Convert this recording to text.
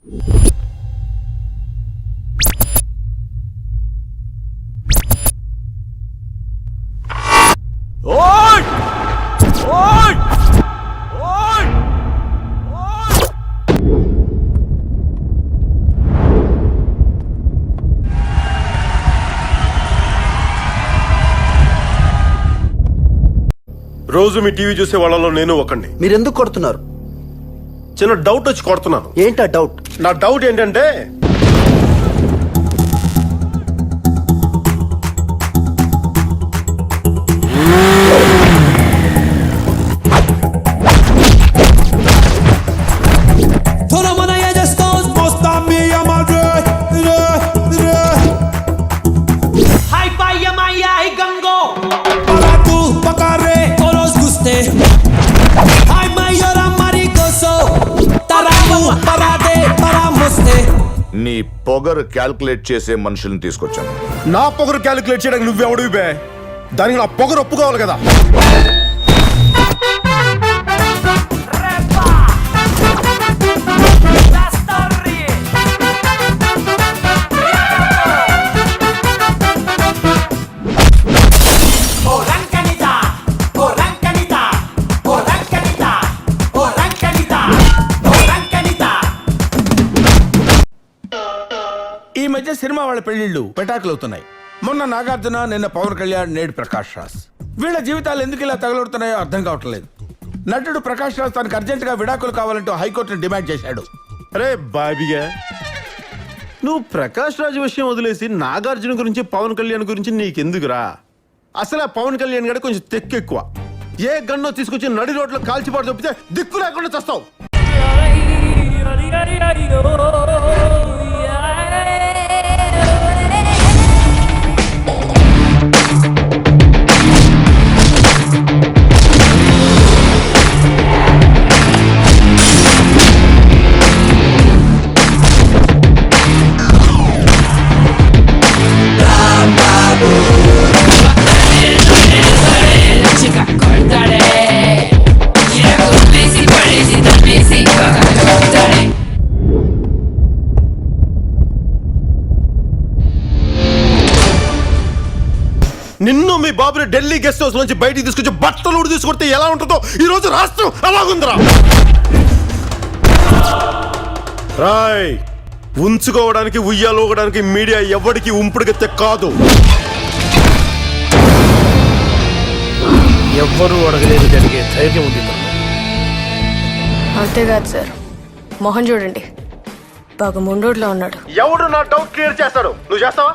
రోజు మీ టీవీ చూసే వాళ్ళలో నేను ఒకండి. మీరెందుకు కొడుతున్నారు? చిన్న డౌట్ వచ్చి కొడుతున్నాను. ఏంటా డౌట్? నా డౌట్ ఏంటంటే నీ పొగరు క్యాల్కులేట్ చేసే మనుషుల్ని తీసుకొచ్చాను. నా పొగరు క్యాలిక్యులేట్ చేయడానికి నువ్వెవడివి బే? దానికి నా పొగరు ఒప్పుకోవాలి కదా. ఈ మధ్య సినిమా వాళ్ళ పెళ్లిళ్ళు పెటాకులు అవుతున్నాయి. మొన్న నాగార్జున, నిన్న పవన్ కళ్యాణ్, నేడు ప్రకాష్ రాజ్. వీళ్ళ జీవితాలు ఎందుకు ఇలా తగలడుతున్నాయో అర్థం కావట్లేదు. నటుడు ప్రకాష్ రాజ్ తనకు అర్జెంటుగా విడాకులు కావాలంటూ హైకోర్టును డిమాండ్ చేశాడు. అరే బాబిగా, నువ్వు ప్రకాష్ రాజ్ విషయం వదిలేసి నాగార్జున గురించి, పవన్ కళ్యాణ్ గురించి నీకెందుకురా? అసలు ఆ పవన్ కళ్యాణ్ గడ కొంచెం తెక్కెక్కువ. ఏ గన్నో తీసుకొచ్చి నడి రోడ్లో కాల్చిపాటు చొప్పితే దిక్కు లేకుండా చస్తావు. నిన్ను మీ బాబుని ఢిల్లీ గెస్ట్ హౌస్ నుంచి బయటికి తీసుకొచ్చి బట్టలు తీసుకొస్తే ఎలా ఉంటుందో ఈ రోజు రాష్ట్రం అలాగుందిరా. రాయ్, ఉంచుకోవడానికి ఉయ్యాలోగడానికి మీడియా ఎవరికి ఉంపుడుగెత్తే కాదు. ఎవ్వరూ అడగలేదు జరిగే ధైర్యం ఉంది. అంతేకాదు సార్, మొహం చూడండి, బాగా ముండోడ్లో ఉన్నాడు. ఎవడు నా డౌట్ క్లియర్ చేస్తాడు? నువ్వు చేస్తావా?